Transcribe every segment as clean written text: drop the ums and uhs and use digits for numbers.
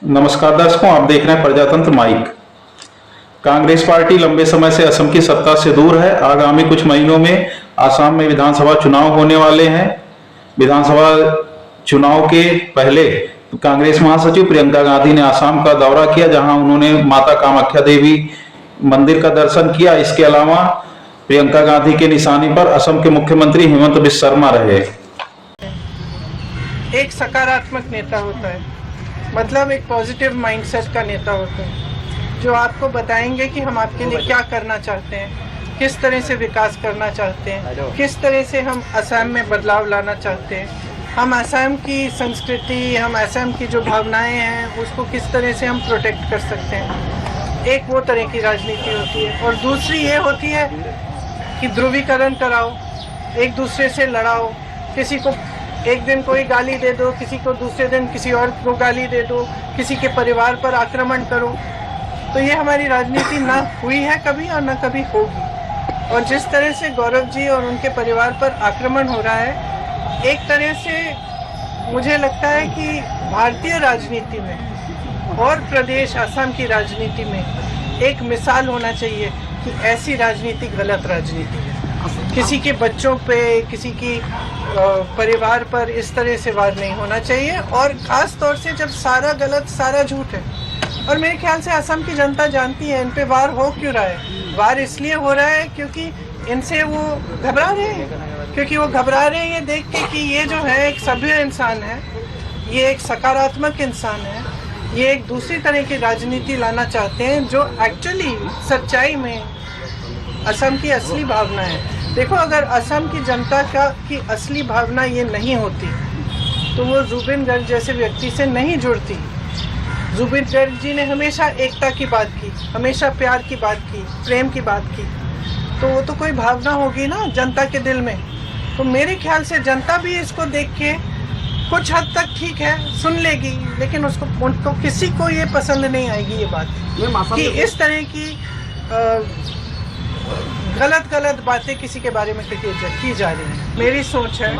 नमस्कार दर्शकों, आप देख रहे हैं प्रजातंत्र माइक। कांग्रेस पार्टी लंबे समय से असम की सत्ता से दूर है। आगामी कुछ महीनों में असम में विधानसभा चुनाव होने वाले हैं। विधानसभा चुनाव के पहले कांग्रेस महासचिव प्रियंका गांधी ने असम का दौरा किया, जहां उन्होंने माता कामाख्या देवी मंदिर का दर्शन किया। इसके अलावा प्रियंका गांधी के निशाने पर असम के मुख्यमंत्री हेमंत बिस्वा शर्मा रहे। एक सकारात्मक नेता होता है, मतलब एक पॉजिटिव माइंडसेट का नेता होता है, जो आपको बताएंगे कि हम आपके लिए क्या करना चाहते हैं, किस तरह से विकास करना चाहते हैं, किस तरह से हम असम में बदलाव लाना चाहते हैं, हम असम की संस्कृति, हम असम की जो भावनाएं हैं उसको किस तरह से हम प्रोटेक्ट कर सकते हैं। एक वो तरह की राजनीति होती है, और दूसरी ये होती है कि ध्रुवीकरण कराओ, एक दूसरे से लड़ाओ, किसी को एक दिन कोई गाली दे दो, किसी को दूसरे दिन किसी और को गाली दे दो, किसी के परिवार पर आक्रमण करो। तो ये हमारी राजनीति ना हुई है कभी और ना कभी होगी। और जिस तरह से गौरव जी और उनके परिवार पर आक्रमण हो रहा है, एक तरह से मुझे लगता है कि भारतीय राजनीति में और प्रदेश असम की राजनीति में एक मिसाल होना चाहिए कि ऐसी राजनीति गलत राजनीति है। किसी के बच्चों पे, किसी की परिवार पर इस तरह से वार नहीं होना चाहिए, और ख़ास तौर से जब सारा गलत, सारा झूठ है। और मेरे ख्याल से असम की जनता जानती है इन पे वार हो क्यों रहा है। वार इसलिए हो रहा है क्योंकि इनसे वो घबरा रहे हैं, क्योंकि वो घबरा रहे हैं ये देख के कि ये जो है एक सभ्य इंसान है, ये एक सकारात्मक इंसान है, ये एक दूसरी तरह की राजनीति लाना चाहते हैं जो एक्चुअली सच्चाई में असम की असली भावना है। देखो, अगर असम की जनता की असली भावना ये नहीं होती तो वो जुबिन गर्ग जैसे व्यक्ति से नहीं जुड़ती। जुबिन गर्ग जी ने हमेशा एकता की बात की, हमेशा प्यार की बात की, प्रेम की बात की, तो वो तो कोई भावना होगी ना जनता के दिल में। तो मेरे ख्याल से जनता भी इसको देख के कुछ हद तक ठीक है सुन लेगी, लेकिन उनको किसी को ये पसंद नहीं आएगी ये बात कि इस तरह की गलत बातें किसी के बारे में की जा रही हैं। मेरी सोच है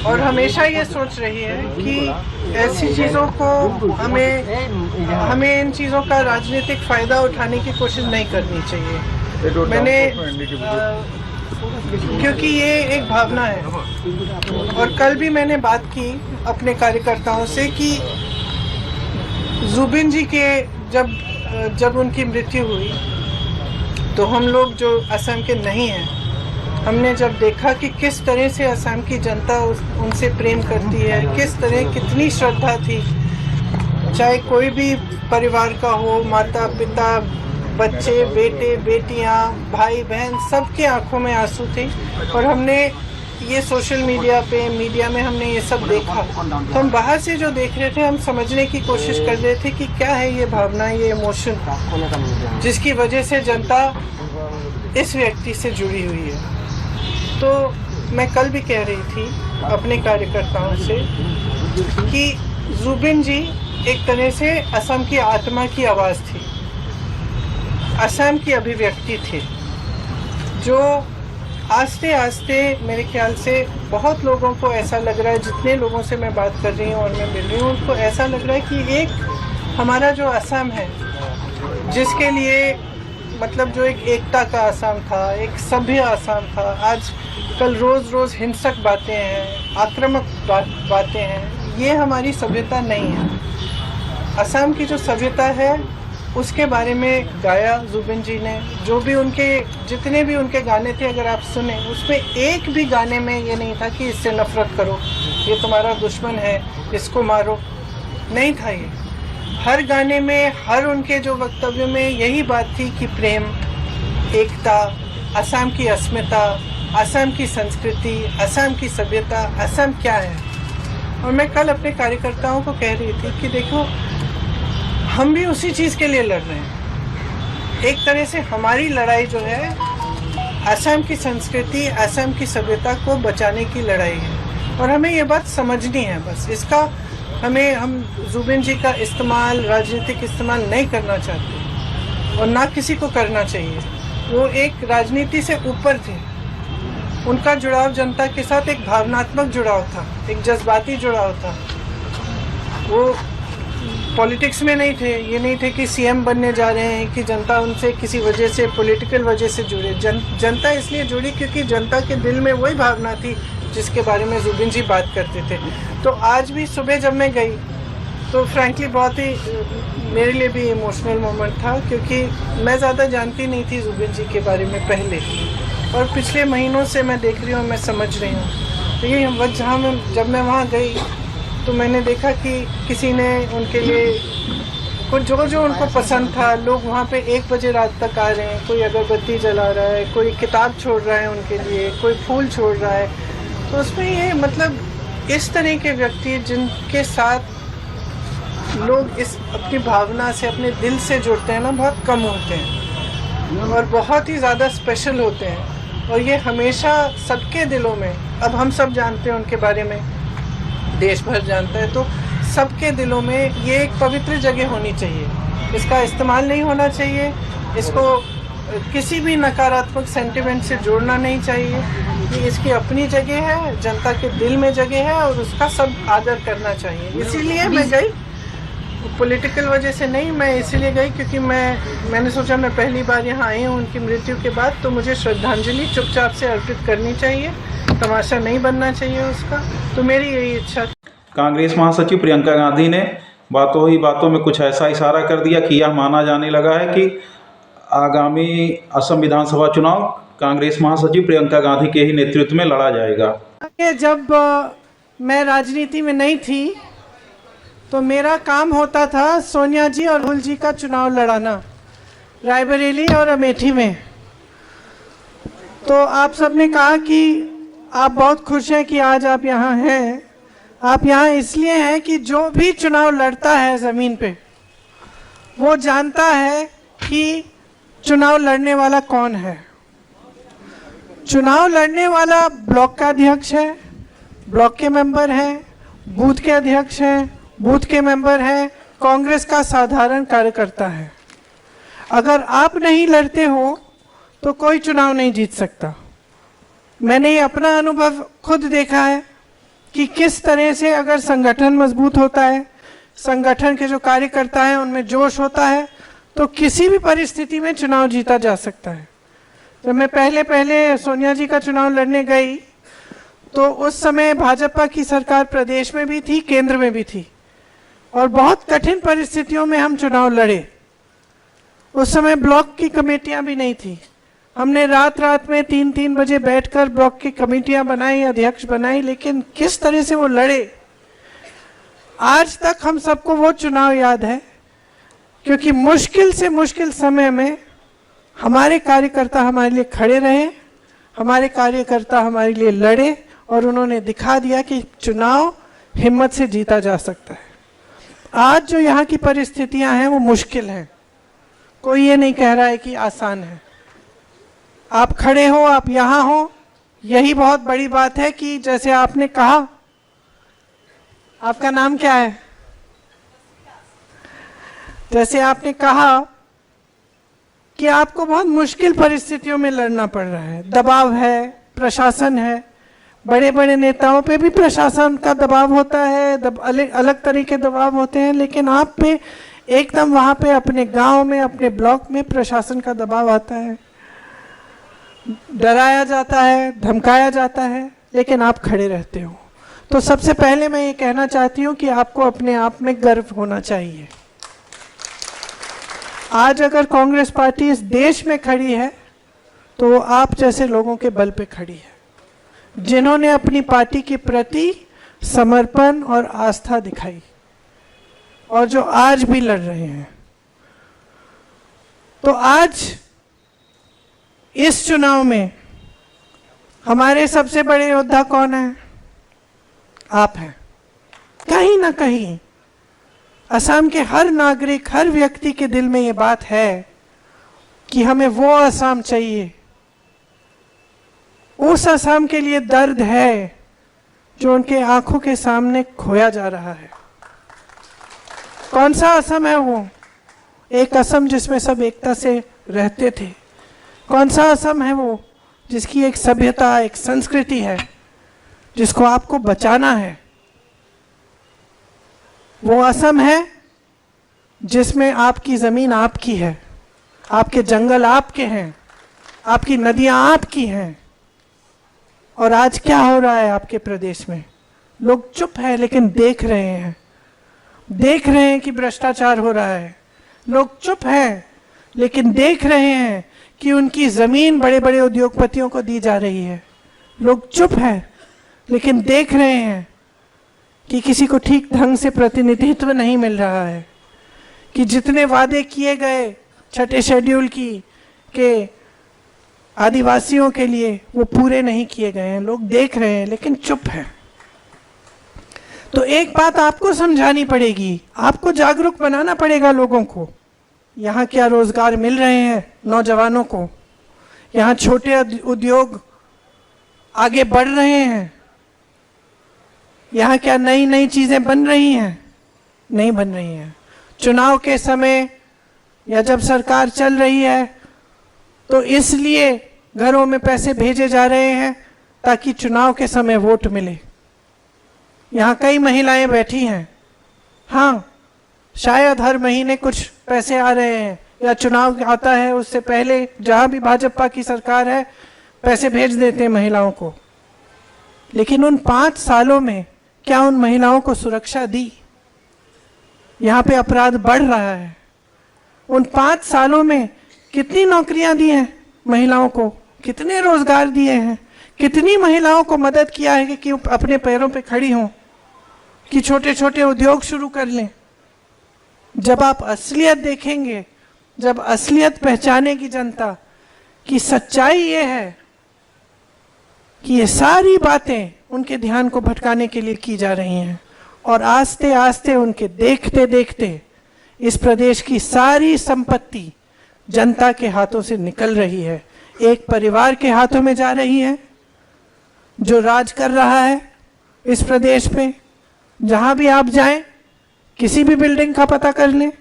और हमेशा ये सोच रही है कि ऐसी चीज़ों को हमें इन चीज़ों का राजनीतिक फ़ायदा उठाने की कोशिश नहीं करनी चाहिए। क्योंकि ये एक भावना है। और कल भी मैंने बात की अपने कार्यकर्ताओं से कि जुबिन जी के जब उनकी मृत्यु हुई तो हम लोग जो असम के नहीं हैं, हमने जब देखा कि किस तरह से असम की जनता उनसे प्रेम करती है, किस तरह कितनी श्रद्धा थी, चाहे कोई भी परिवार का हो, माता पिता, बच्चे, बेटे बेटियां, भाई बहन, सबके आंखों में आंसू थे। और हमने ये सोशल मीडिया में हमने ये सब देखा, तो हम बाहर से जो देख रहे थे हम समझने की कोशिश कर रहे थे कि क्या है ये भावना, ये इमोशन जिसकी वजह से जनता इस व्यक्ति से जुड़ी हुई है। तो मैं कल भी कह रही थी अपने कार्यकर्ताओं से कि जुबिन जी एक तरह से असम की आत्मा की आवाज़ थी, असम की अभिव्यक्ति थी, जो आस्ते आस्ते मेरे ख्याल से बहुत लोगों को ऐसा लग रहा है, जितने लोगों से मैं बात कर रही हूँ और मैं मिल रही हूँ, उनको ऐसा लग रहा है कि एक हमारा जो असम है, जिसके लिए मतलब जो एक एकता का असम था, एक सभ्य असम था, आज कल रोज़ हिंसक बातें हैं, आक्रामक बातें हैं, ये हमारी सभ्यता नहीं है। असम की जो सभ्यता है उसके बारे में गाया जुबिन जी ने। जितने भी उनके गाने थे, अगर आप सुने, उसमें एक भी गाने में ये नहीं था कि इससे नफरत करो, ये तुम्हारा दुश्मन है, इसको मारो, नहीं था ये। हर गाने में, हर उनके जो वक्तव्य में यही बात थी कि प्रेम, एकता, असम की अस्मिता, असम की संस्कृति, असम की सभ्यता, असम क्या है। और मैं कल अपने कार्यकर्ताओं को कह रही थी कि देखो, हम भी उसी चीज़ के लिए लड़ रहे हैं। एक तरह से हमारी लड़ाई जो है असम की संस्कृति, असम की सभ्यता को बचाने की लड़ाई है, और हमें ये बात समझनी है। बस इसका हम जुबिन जी का इस्तेमाल, राजनीतिक इस्तेमाल नहीं करना चाहते और ना किसी को करना चाहिए। वो एक राजनीति से ऊपर थे, उनका जुड़ाव जनता के साथ एक भावनात्मक जुड़ाव था, एक जज्बाती जुड़ाव था। वो पॉलिटिक्स में नहीं थे, ये नहीं थे कि सीएम बनने जा रहे हैं कि जनता उनसे किसी वजह से पॉलिटिकल वजह से जुड़े। जनता इसलिए जुड़ी क्योंकि जनता के दिल में वही भावना थी जिसके बारे में जुबिन जी बात करते थे। तो आज भी सुबह जब मैं गई तो फ्रैंकली बहुत ही मेरे लिए भी इमोशनल मोमेंट था, क्योंकि मैं ज़्यादा जानती नहीं थी जुबिन जी के बारे में पहले, और पिछले महीनों से मैं देख रही हूँ, मैं समझ रही हूँ। तो ये वक्त जब मैं वहाँ गई तो मैंने देखा कि किसी ने उनके लिए कुछ जो उनको पसंद था, लोग वहाँ पे 1 बजे रात तक आ रहे हैं, कोई अगरबत्ती जला रहा है, कोई किताब छोड़ रहा है उनके लिए, कोई फूल छोड़ रहा है। तो उसमें ये मतलब इस तरह के व्यक्ति जिनके साथ लोग इस अपनी भावना से, अपने दिल से जुड़ते हैं ना, बहुत कम होते हैं और बहुत ही ज़्यादा स्पेशल होते हैं। और ये हमेशा सबके दिलों में, अब हम सब जानते हैं उनके बारे में, देश भर जानता है, तो सबके दिलों में ये एक पवित्र जगह होनी चाहिए। इसका इस्तेमाल नहीं होना चाहिए, इसको किसी भी नकारात्मक सेंटिमेंट से जोड़ना नहीं चाहिए। ये इसकी अपनी जगह है, जनता के दिल में जगह है और उसका सब आदर करना चाहिए। इसीलिए मैं गई, पॉलिटिकल वजह से नहीं, मैं इसीलिए गई क्योंकि मैंने सोचा मैं पहली बार यहाँ आई हूँ उनकी मृत्यु के बाद, तो मुझे श्रद्धांजलि चुपचाप से अर्पित करनी चाहिए, तमाशा नहीं बनना चाहिए उसका। तो मेरी यही इच्छा थी। कांग्रेस महासचिव प्रियंका गांधी ने बातों ही बातों में कुछ ऐसा इशारा कर दिया कि यह माना जाने लगा है कि आगामी असम विधानसभा चुनाव कांग्रेस महासचिव प्रियंका गांधी के ही नेतृत्व में लड़ा जाएगा। जब मैं राजनीति में नहीं थी तो मेरा काम होता था सोनिया जी और राहुल जी का चुनाव लड़ाना, रायबरेली और अमेठी में। तो आप सबने कहा कि आप बहुत खुश हैं कि आज आप यहाँ हैं। आप यहाँ इसलिए हैं कि जो भी चुनाव लड़ता है ज़मीन पे, वो जानता है कि चुनाव लड़ने वाला कौन है। चुनाव लड़ने वाला ब्लॉक का अध्यक्ष है, ब्लॉक के मेंबर हैं, बूथ के अध्यक्ष हैं, बूथ के मेंबर हैं, कांग्रेस का साधारण कार्यकर्ता है। अगर आप नहीं लड़ते हो तो कोई चुनाव नहीं जीत सकता। मैंने ये अपना अनुभव खुद देखा है कि किस तरह से अगर संगठन मजबूत होता है, संगठन के जो कार्यकर्ता हैं उनमें जोश होता है, तो किसी भी परिस्थिति में चुनाव जीता जा सकता है। जब मैं पहले सोनिया जी का चुनाव लड़ने गई तो उस समय भाजपा की सरकार प्रदेश में भी थी, केंद्र में भी थी, और बहुत कठिन परिस्थितियों में हम चुनाव लड़े। उस समय ब्लॉक की कमेटियां भी नहीं थी। हमने रात में 3-3 बजे बैठकर ब्लॉक की कमेटियां बनाई, अध्यक्ष बनाई, लेकिन किस तरह से वो लड़े, आज तक हम सबको वो चुनाव याद है। क्योंकि मुश्किल से मुश्किल समय में हमारे कार्यकर्ता हमारे लिए खड़े रहे, हमारे कार्यकर्ता हमारे लिए लड़े, और उन्होंने दिखा दिया कि चुनाव हिम्मत से जीता जा सकता है। आज जो यहाँ की परिस्थितियां हैं वो मुश्किल हैं, कोई ये नहीं कह रहा है कि आसान है। आप खड़े हो, आप यहाँ हो, यही बहुत बड़ी बात है। कि जैसे आपने कहा, आपका नाम क्या है? जैसे आपने कहा कि आपको बहुत मुश्किल परिस्थितियों में लड़ना पड़ रहा है, दबाव है, प्रशासन है, बड़े बड़े नेताओं पे भी प्रशासन का दबाव होता है, अलग तरह के दबाव होते हैं, लेकिन आप पे एकदम वहाँ पे अपने गांव में, अपने ब्लॉक में प्रशासन का दबाव आता है, डराया जाता है, धमकाया जाता है, लेकिन आप खड़े रहते हो। तो सबसे पहले मैं ये कहना चाहती हूँ कि आपको अपने आप में गर्व होना चाहिए। आज अगर कांग्रेस पार्टी इस देश में खड़ी है तो वो आप जैसे लोगों के बल पे खड़ी है, जिन्होंने अपनी पार्टी के प्रति समर्पण और आस्था दिखाई, और जो आज भी लड़ रहे हैं। तो आज इस चुनाव में हमारे सबसे बड़े योद्धा कौन है? आप हैं। कहीं ना कहीं असम के हर नागरिक, हर व्यक्ति के दिल में ये बात है कि हमें वो असम चाहिए। उस असम के लिए दर्द है जो उनके आंखों के सामने खोया जा रहा है। कौन सा असम है वो? एक असम जिसमें सब एकता से रहते थे। कौन सा असम है वो? जिसकी एक सभ्यता, एक संस्कृति है, जिसको आपको बचाना है। वो असम है जिसमें आपकी ज़मीन आपकी है, आपके जंगल आपके हैं, आपकी नदियां आपकी हैं। और आज क्या हो रहा है आपके प्रदेश में? लोग चुप है लेकिन देख रहे हैं, देख रहे हैं कि भ्रष्टाचार हो रहा है। लोग चुप है लेकिन देख रहे हैं कि उनकी ज़मीन बड़े बड़े उद्योगपतियों को दी जा रही है। लोग चुप है लेकिन देख रहे हैं कि किसी को ठीक ढंग से प्रतिनिधित्व नहीं मिल रहा है, कि जितने वादे किए गए छठे शेड्यूल के आदिवासियों के लिए वो पूरे नहीं किए गए हैं। लोग देख रहे हैं लेकिन चुप है। तो एक बात आपको समझानी पड़ेगी, आपको जागरूक बनाना पड़ेगा लोगों को। यहाँ क्या रोजगार मिल रहे हैं नौजवानों को? यहाँ छोटे उद्योग आगे बढ़ रहे हैं? यहाँ क्या नई नई चीजें बन रही हैं? नहीं बन रही हैं। चुनाव के समय या जब सरकार चल रही है तो इसलिए घरों में पैसे भेजे जा रहे हैं ताकि चुनाव के समय वोट मिले। यहाँ कई महिलाएं बैठी हैं, हाँ शायद हर महीने कुछ पैसे आ रहे हैं या चुनाव आता है उससे पहले जहाँ भी भाजपा की सरकार है पैसे भेज देते हैं महिलाओं को। लेकिन उन 5 सालों में क्या उन महिलाओं को सुरक्षा दी? यहाँ पे अपराध बढ़ रहा है। उन 5 सालों में कितनी नौकरियां दी हैं महिलाओं को? कितने रोजगार दिए हैं? कितनी महिलाओं को मदद किया है कि अपने पैरों पे खड़ी हों, कि छोटे छोटे उद्योग शुरू कर लें? जब आप असलियत देखेंगे, जब असलियत पहचानेगी जनता कि सच्चाई ये है कि ये सारी बातें उनके ध्यान को भटकाने के लिए की जा रही हैं और आस्ते आस्ते उनके देखते देखते इस प्रदेश की सारी संपत्ति जनता के हाथों से निकल रही है, एक परिवार के हाथों में जा रही है जो राज कर रहा है इस प्रदेश पे। जहां भी आप जाएं, किसी भी बिल्डिंग का पता कर लें,